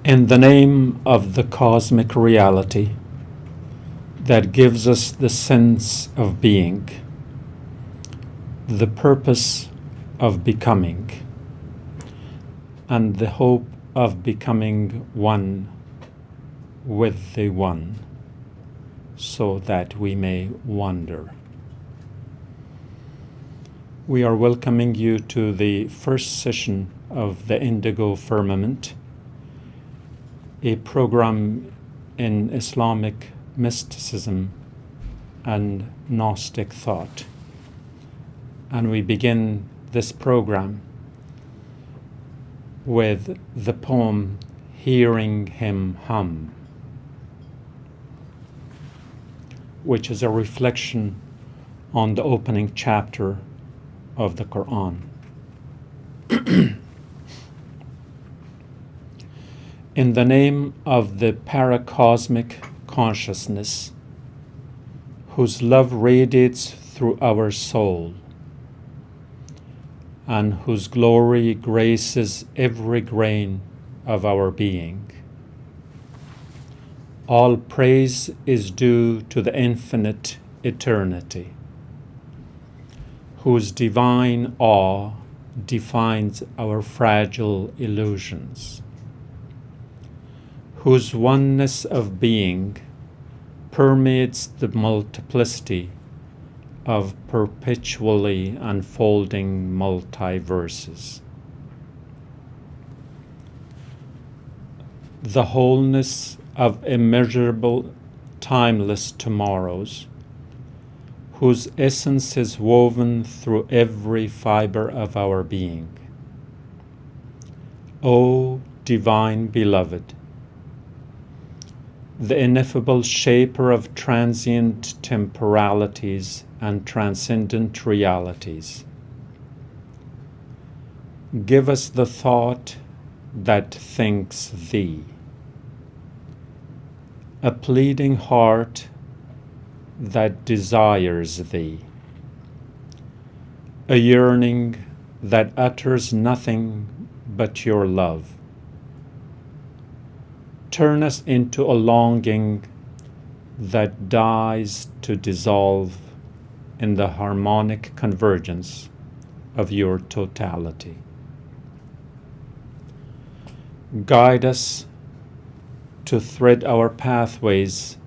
In the name of the cosmic reality that gives us the sense of being, the purpose of becoming, and the hope of becoming one with the one, so that we may wander. We are welcoming you to the first session of the Indigo Firmament, a program in Islamic mysticism and Gnostic thought. And we begin this program with the poem Hearing Him Hum, which is a reflection on the opening chapter of the Quran. In the name of the paracosmic consciousness, whose love radiates through our soul, and whose glory graces every grain of our being, all praise is due to the infinite eternity, whose divine awe defines our fragile illusions, whose oneness of being permeates the multiplicity of perpetually unfolding multiverses. The wholeness of immeasurable, timeless tomorrows, whose essence is woven through every fiber of our being. O Divine Beloved, the ineffable shaper of transient temporalities and transcendent realities, give us the thought that thinks Thee, a pleading heart that desires Thee, a yearning that utters nothing but Your love. Turn us into a longing that dies to dissolve in the harmonic convergence of Your totality. Guide us to thread our pathways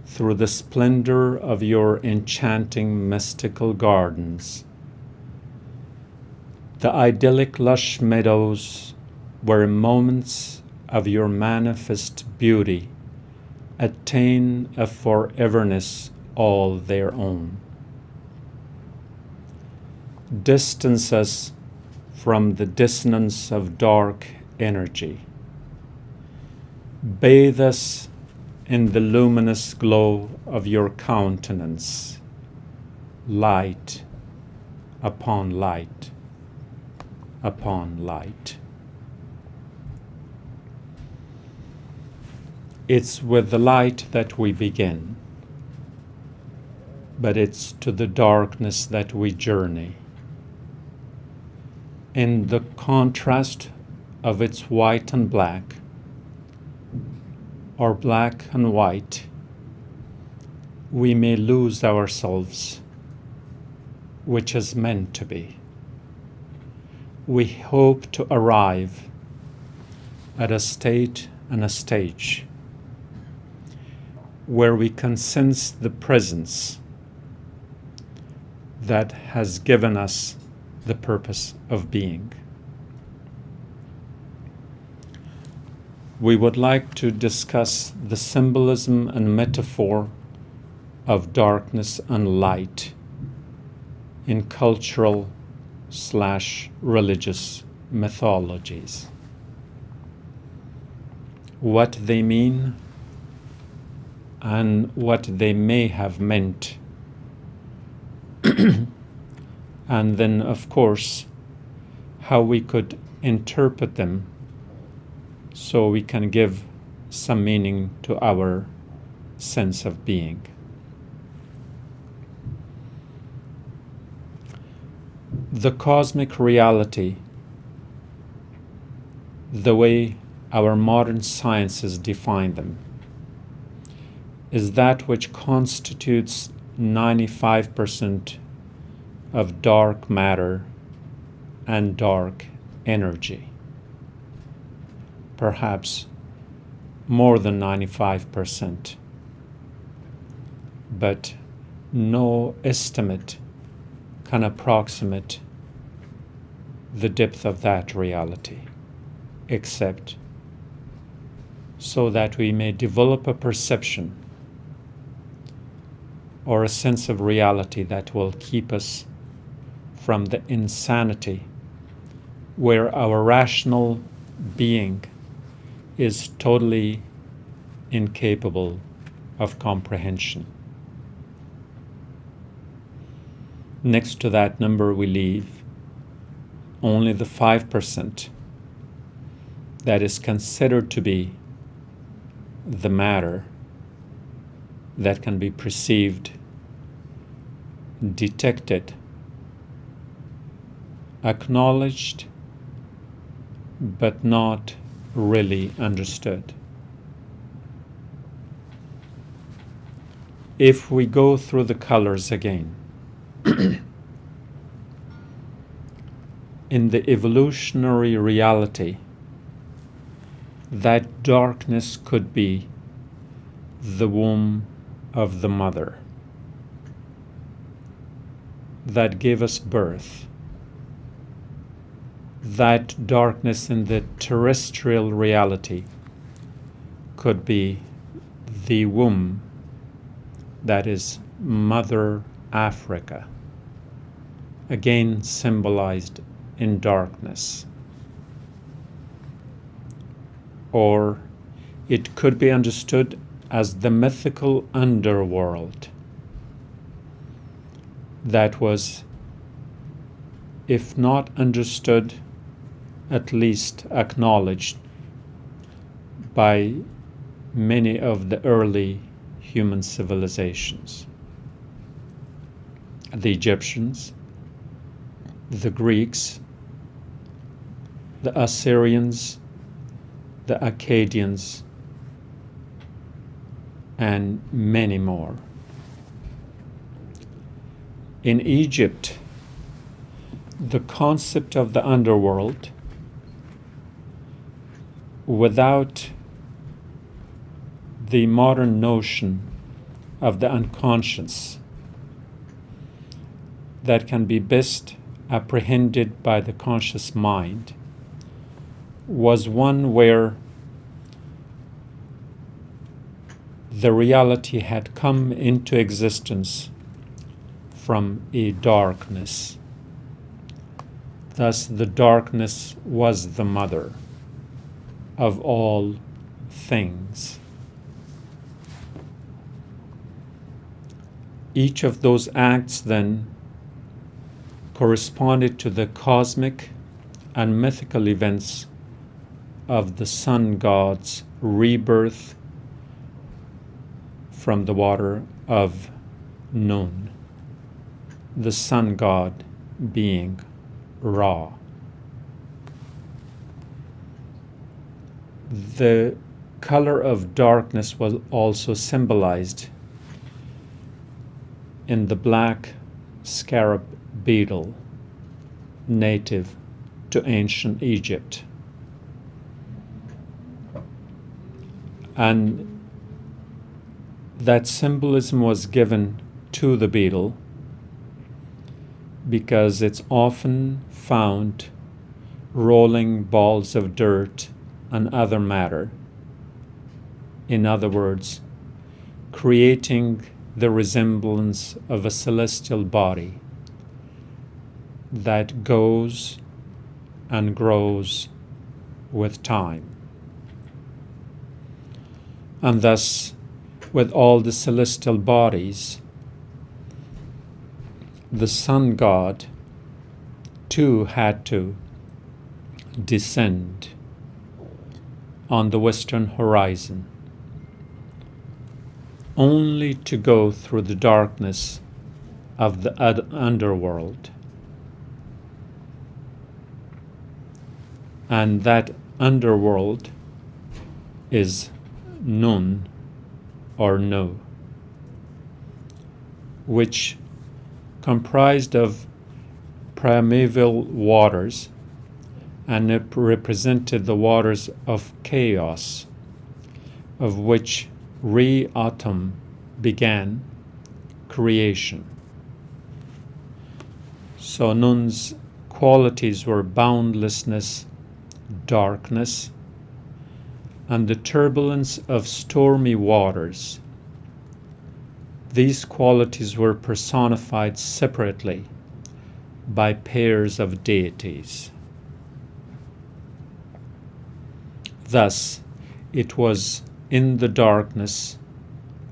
through the splendor of Your enchanting mystical gardens, the idyllic lush meadows where moments of Your manifest beauty attain a foreverness all their own. Distance us from the dissonance of dark energy. Bathe us in the luminous glow of Your countenance, light upon light upon light. It's with the light that we begin, but it's to the darkness that we journey. In the contrast of its white and black, or black and white, we may lose ourselves, which is meant to be. We hope to arrive at a state and a stage where we can sense the presence that has given us the purpose of being. We would like to discuss the symbolism and metaphor of darkness and light in cultural/religious mythologies. What they mean and what they may have meant. And then, of course, how we could interpret them so we can give some meaning to our sense of being. The cosmic reality, the way our modern sciences define them, is that which constitutes 95% of dark matter and dark energy. Perhaps more than 95%. But no estimate can approximate the depth of that reality, except so that we may develop a perception or a sense of reality that will keep us from the insanity where our rational being is totally incapable of comprehension. Next to that number, we leave only the 5% that is considered to be the matter that can be perceived, detected, acknowledged, but not really understood. If we go through the colors again, in the evolutionary reality, that darkness could be the womb of the mother that gave us birth. That darkness in the terrestrial reality could be the womb that is Mother Africa, again symbolized in darkness. Or it could be understood as the mythical underworld that was, if not understood, at least acknowledged by many of the early human civilizations. The Egyptians, the Greeks, the Assyrians, the Akkadians, and many more. In Egypt, the concept of the underworld, without the modern notion of the unconscious that can be best apprehended by the conscious mind, was one where the reality had come into existence from a darkness. Thus, the darkness was the mother of all things. Each of those acts then corresponded to the cosmic and mythical events of the sun god's rebirth from the water of Nun, the sun god being Ra. The color of darkness was also symbolized in the black scarab beetle native to ancient Egypt. And that symbolism was given to the beetle because it's often found rolling balls of dirt and other matter. In other words, creating the resemblance of a celestial body that goes and grows with time. And thus, with all the celestial bodies, the sun god too had to descend on the western horizon, only to go through the darkness of the underworld. And that underworld is Nun or Nu, which comprised of primeval waters, and it represented the waters of chaos, of which Re-Autumn began creation. So Nun's qualities were boundlessness, darkness, and the turbulence of stormy waters. These qualities were personified separately by pairs of deities. Thus, it was in the darkness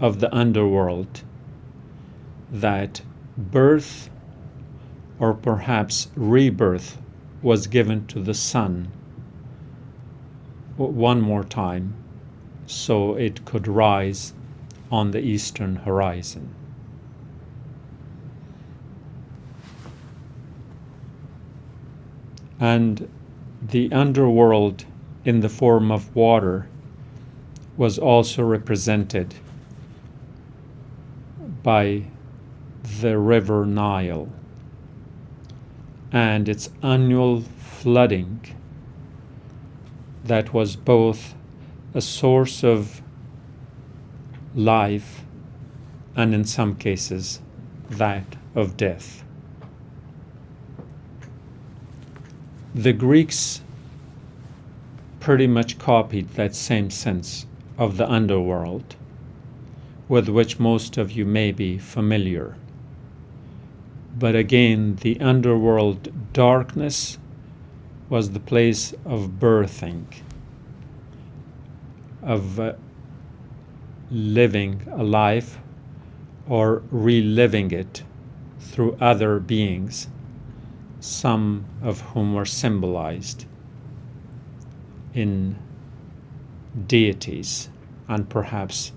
of the underworld that birth, or perhaps rebirth, was given to the sun one more time, so it could rise on the eastern horizon. And the underworld in the form of water was also represented by the river Nile and its annual flooding that was both a source of life and in some cases that of death. The Greeks pretty much copied that same sense of the underworld, with which most of you may be familiar. But again, the underworld darkness was the place of birthing, of living a life or reliving it through other beings, some of whom were symbolized in deities and perhaps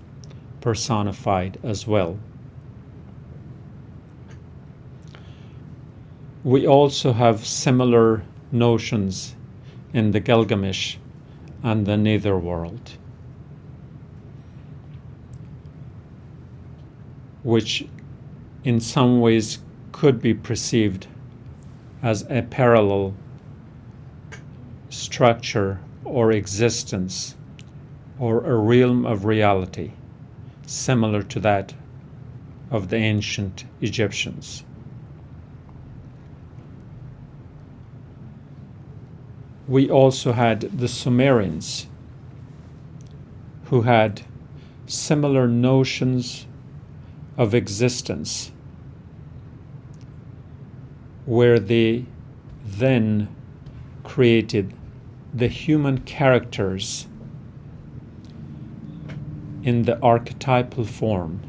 personified as well. We also have similar notions in the Gilgamesh and the Netherworld, which in some ways could be perceived as a parallel structure or existence or a realm of reality similar to that of the ancient Egyptians. We also had the Sumerians, who had similar notions of existence, where they then created the human characters in the archetypal form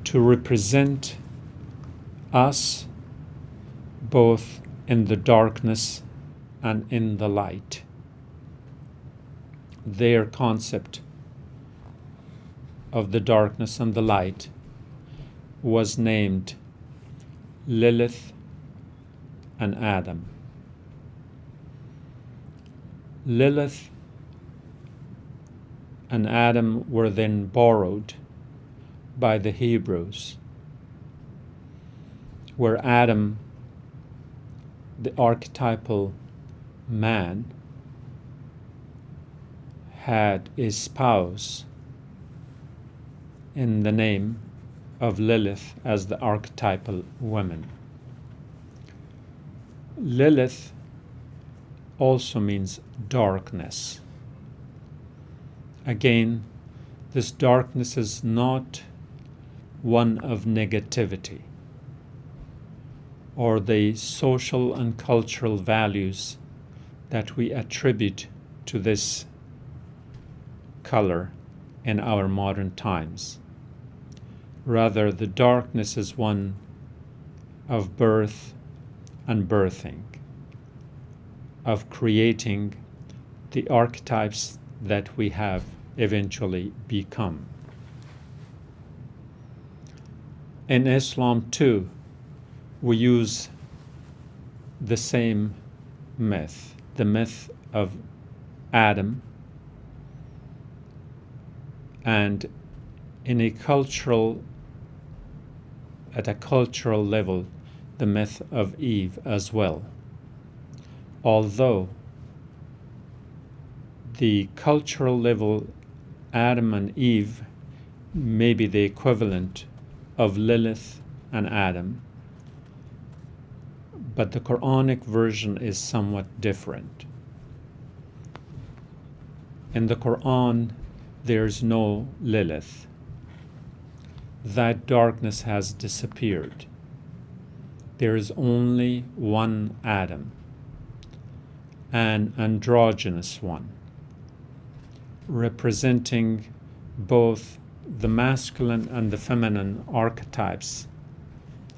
to represent us both in the darkness and in the light. Their concept of the darkness and the light was named Lilith and Adam. Lilith and Adam were then borrowed by the Hebrews, where Adam, the archetypal man, had a spouse in the name of Lilith as the archetypal woman. Lilith also means darkness. Again, this darkness is not one of negativity or the social and cultural values that we attribute to this color in our modern times. Rather, the darkness is one of birth and birthing, of creating the archetypes that we have eventually become. In Islam too, we use the same myth, the myth of Adam and in a cultural, at a cultural level, the myth of Eve as well. Although the cultural level, Adam and Eve may be the equivalent of Lilith and Adam, but the Quranic version is somewhat different. In the Quran, there's no Lilith. That darkness has disappeared. There is only one Adam, an androgynous one, representing both the masculine and the feminine archetypes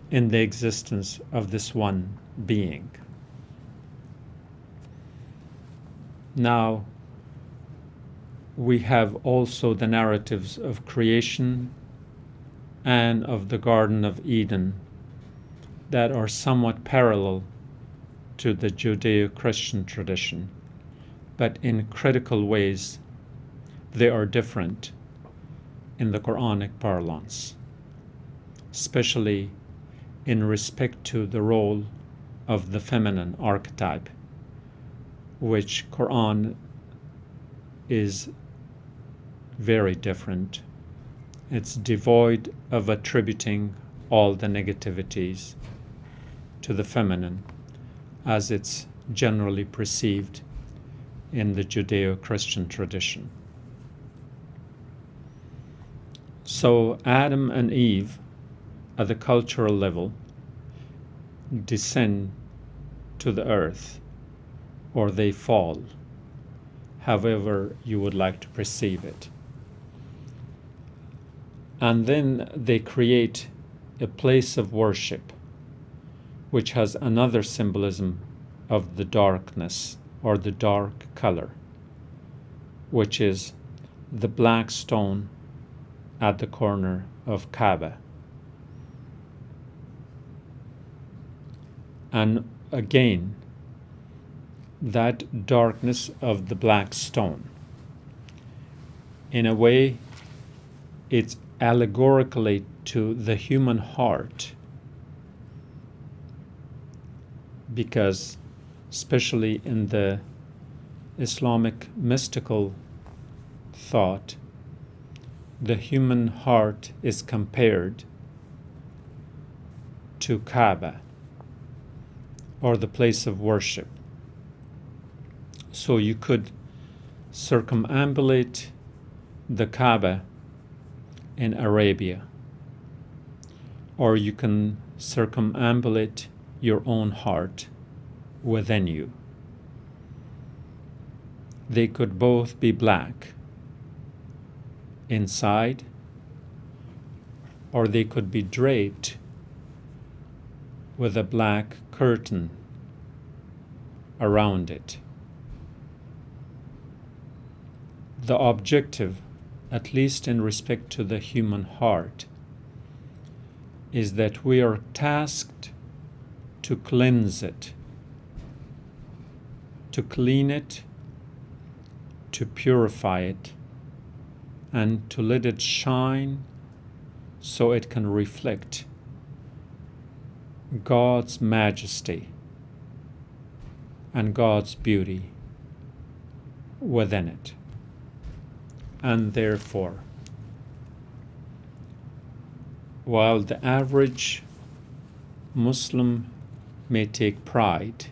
in the existence of this one being. Now, we have also the narratives of creation and of the Garden of Eden that are somewhat parallel to the Judeo-Christian tradition, but in critical ways they are different in the Quranic parlance, especially in respect to the role of the feminine archetype, which Quran is very different. It's devoid of attributing all the negativities to the feminine as it's generally perceived in the Judeo-Christian tradition. So Adam and Eve, at the cultural level, descend to the earth, or they fall, however you would like to perceive it. And then they create a place of worship, which has another symbolism of the darkness or the dark color, which is the black stone at the corner of Kaaba. And again, that darkness of the black stone, in a way, it's allegorically to the human heart, because especially in the Islamic mystical thought, the human heart is compared to Kaaba, or the place of worship. So you could circumambulate the Kaaba in Arabia, or you can circumambulate your own heart within you. They could both be black inside, or they could be draped with a black curtain around it. The objective, at least in respect to the human heart, is that we are tasked to cleanse it, to clean it, to purify it, and to let it shine so it can reflect God's majesty and God's beauty within it. And therefore, while the average Muslim may take pride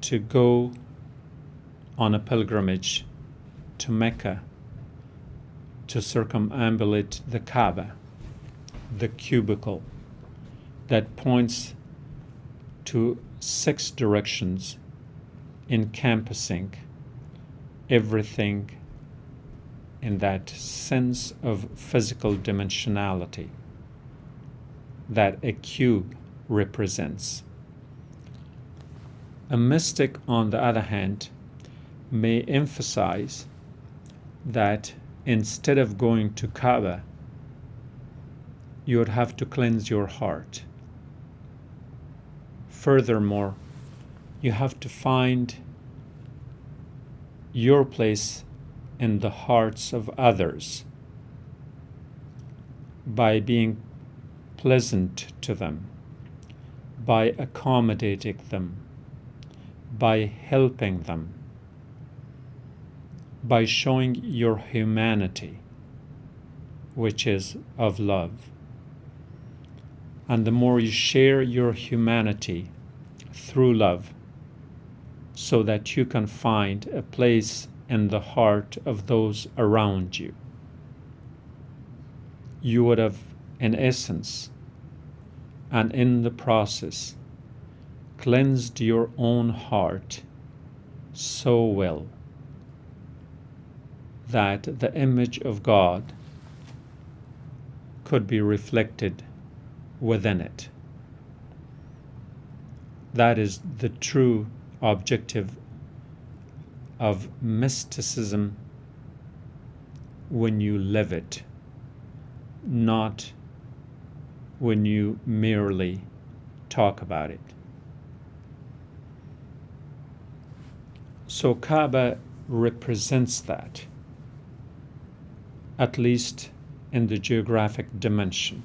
to go on a pilgrimage to Mecca to circumambulate the Kaaba, the cubicle that points to 6 directions encompassing everything in that sense of physical dimensionality that a cube represents. A mystic, on the other hand, may emphasize that instead of going to Kaaba, you would have to cleanse your heart. Furthermore, you have to find your place in the hearts of others by being pleasant to them, by accommodating them, by helping them, by showing your humanity, which is of love. And the more you share your humanity through love, so that you can find a place in the heart of those around you, you would have, in essence, and in the process, cleansed your own heart so well that the image of God could be reflected within it. That is the true objective of mysticism when you live it, not when you merely talk about it. So Kaaba represents that, at least in the geographic dimension.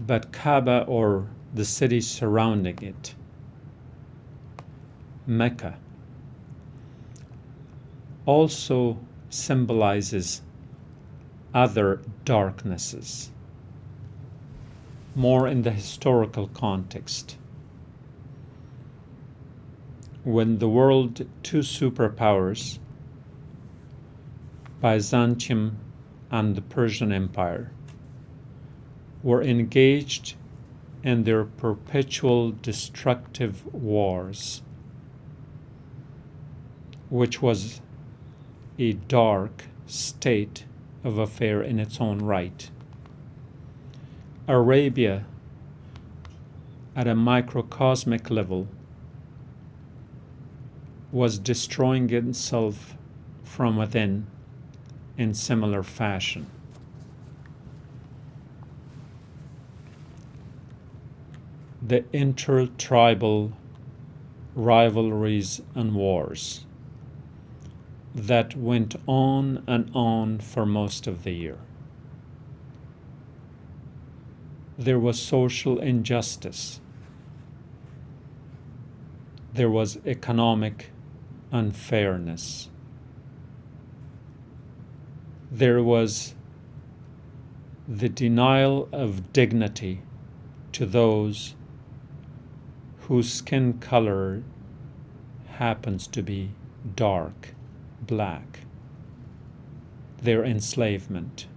But Kaaba, or the city surrounding it, Mecca, also symbolizes other darknesses, more in the historical context. When the world two superpowers, Byzantium and the Persian Empire, were engaged in their perpetual destructive wars, which was a dark state of affair in its own right. Arabia, at a microcosmic level, was destroying itself from within in similar fashion. The intertribal rivalries and wars that went on and on for most of the year. There was social injustice. There was economic unfairness. There was the denial of dignity to those whose skin color happens to be dark, black, their enslavement.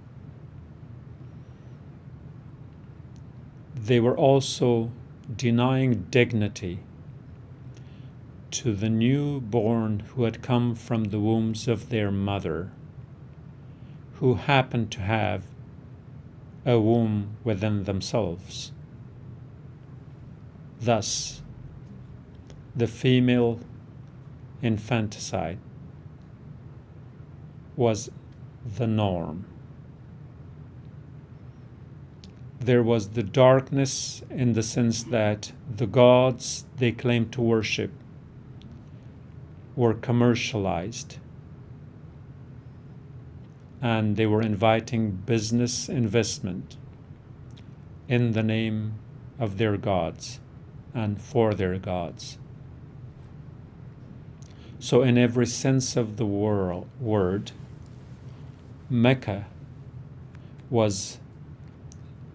They were also denying dignity to the newborn who had come from the wombs of their mother, who happened to have a womb within themselves. Thus, the female infanticide was the norm. There was the darkness in the sense that the gods they claimed to worship were commercialized, and they were inviting business investment in the name of their gods and for their gods. So in every sense of the word, Mecca was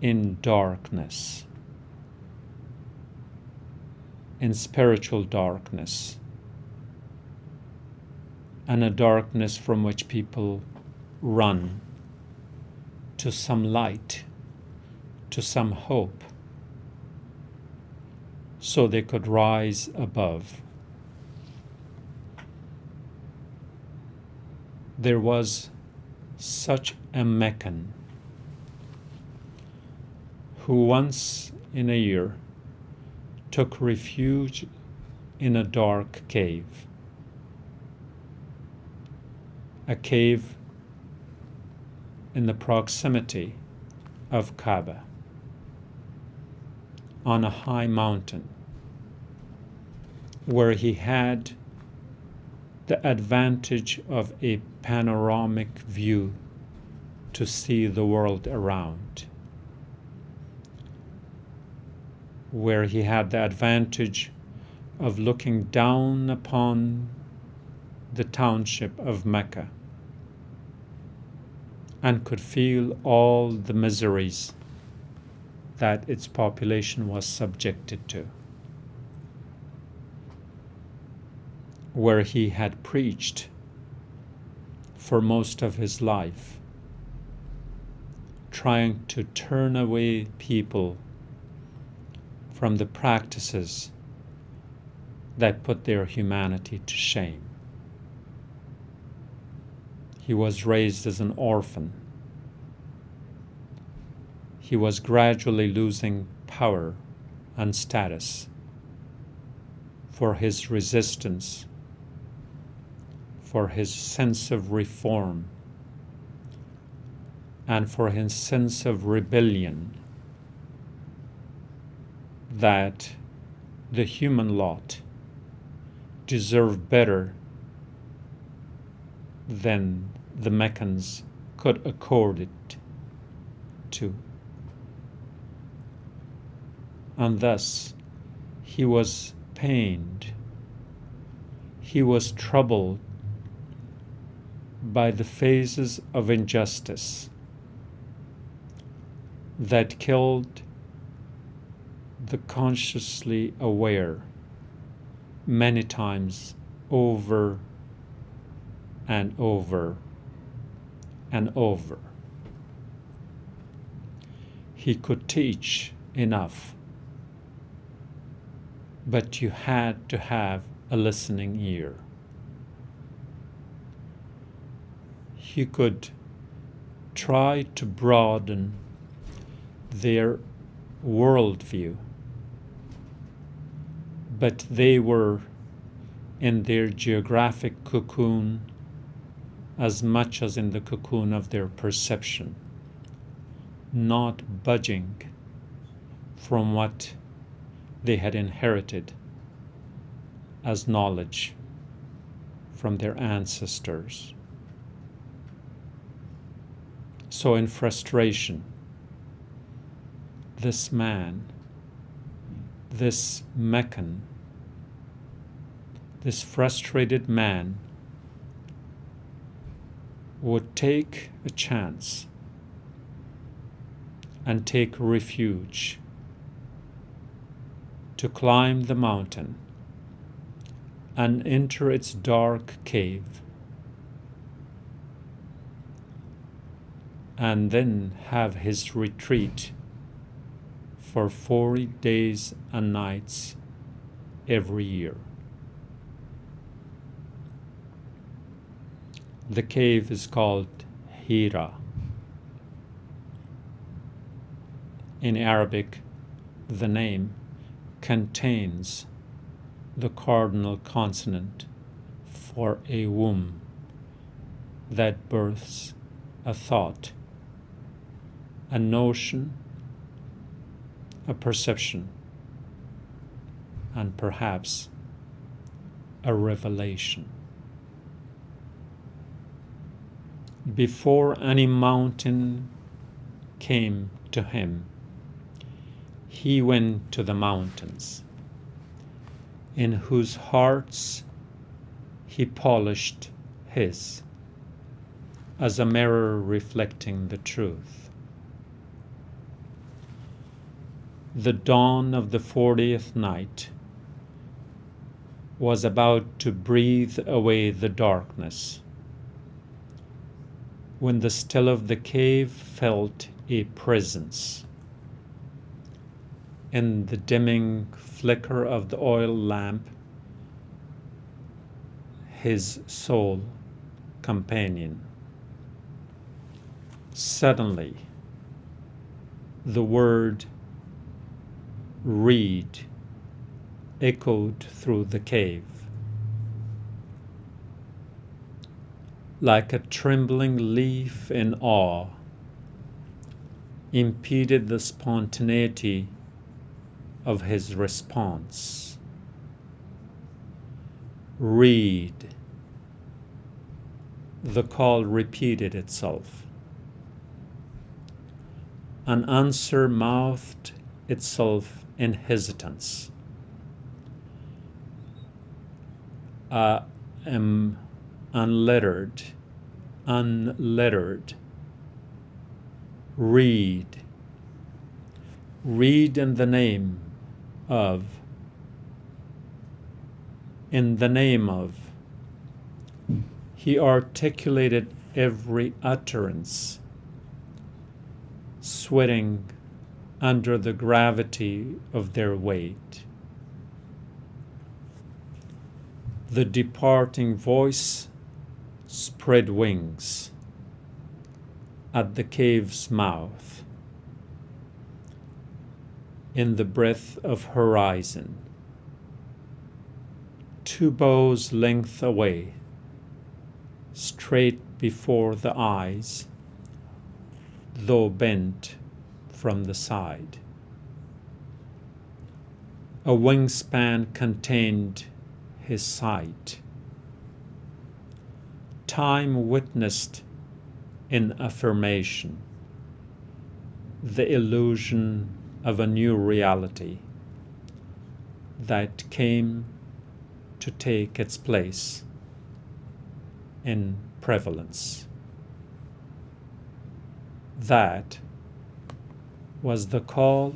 in darkness, in spiritual darkness, and a darkness from which people run to some light, to some hope, so they could rise above. There was such a Meccan who once in a year took refuge in a dark cave, a cave in the proximity of Kaaba, on a high mountain, where he had the advantage of a panoramic view to see the world around, where he had the advantage of looking down upon the township of Mecca and could feel all the miseries that its population was subjected to, where he had preached for most of his life, trying to turn away people from the practices that put their humanity to shame. He was raised as an orphan. He was gradually losing power and status for his resistance, for his sense of reform, and for his sense of rebellion that the human lot deserved better than the Meccans could accord it to. And thus he was pained, he was troubled by the phases of injustice that killed the consciously aware many times over and over and over. He could teach enough, but you had to have a listening ear. He could try to broaden their worldview, but they were in their geographic cocoon as much as in the cocoon of their perception, not budging from what they had inherited as knowledge from their ancestors. So in frustration, this man, this Meccan, this frustrated man would take a chance and take refuge to climb the mountain and enter its dark cave, and then have his retreat for 40 days and nights every year. The cave is called Hira. In Arabic, the name contains the cardinal consonant for a womb that births a thought, a notion, a perception, and perhaps a revelation. Before any mountain came to him, he went to the mountains, in whose hearts he polished his, as a mirror reflecting the truth. The dawn of the 40th night was about to breathe away the darkness, when the still of the cave felt a presence. In the dimming flicker of the oil lamp, his sole companion. Suddenly, the word "read" echoed through the cave. Like a trembling leaf in awe, impeded the spontaneity of his response. Read, The call repeated itself. An answer mouthed itself in hesitance. I am unlettered. Read. Read in the name of. In the name of. He articulated every utterance, sweating under the gravity of their weight. The departing voice spread wings at the cave's mouth, in the breadth of horizon, 2 bows' length away, straight before the eyes, though bent from the side. A wingspan contained his sight. Time witnessed in affirmation the illusion of a new reality that came to take its place in prevalence. That was the call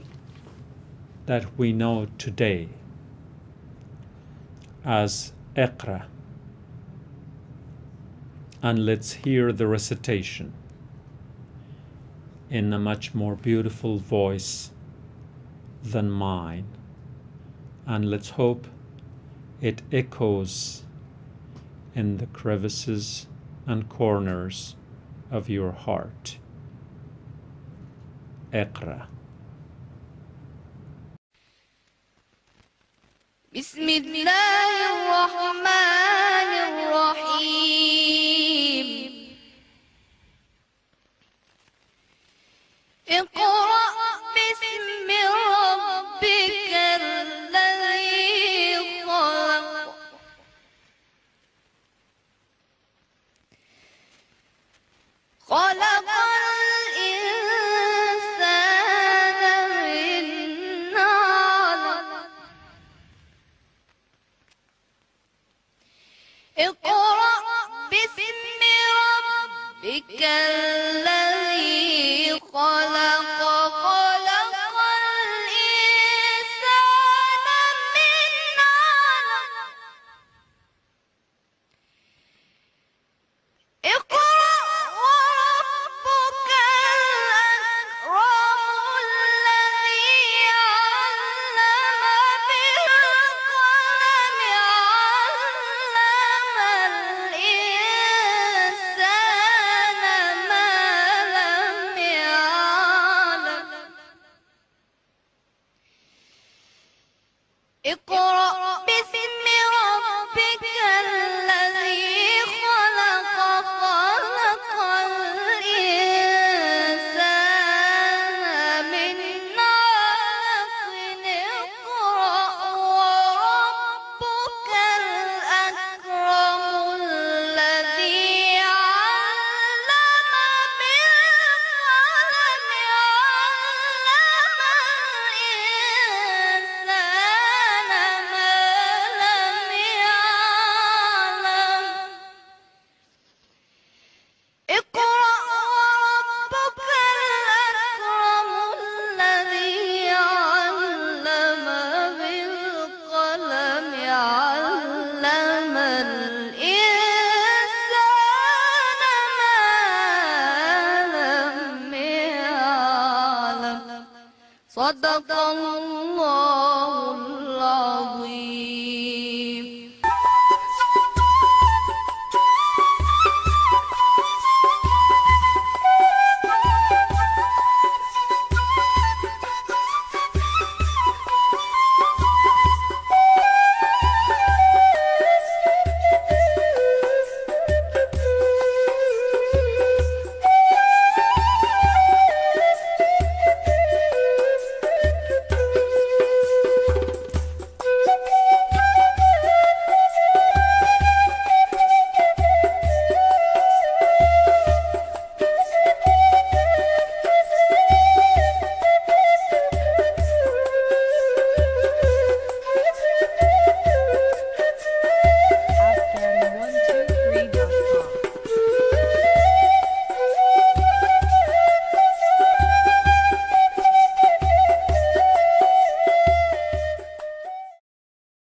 that we know today as Iqra. And let's hear the recitation in a much more beautiful voice than mine. And let's hope it echoes in the crevices and corners of your heart. Iqra. بسم الله الرحمن الرحيم اقرأ باسم ربك الذي خلق خلق الإنسان من علق اقرأ باسم ربك الذي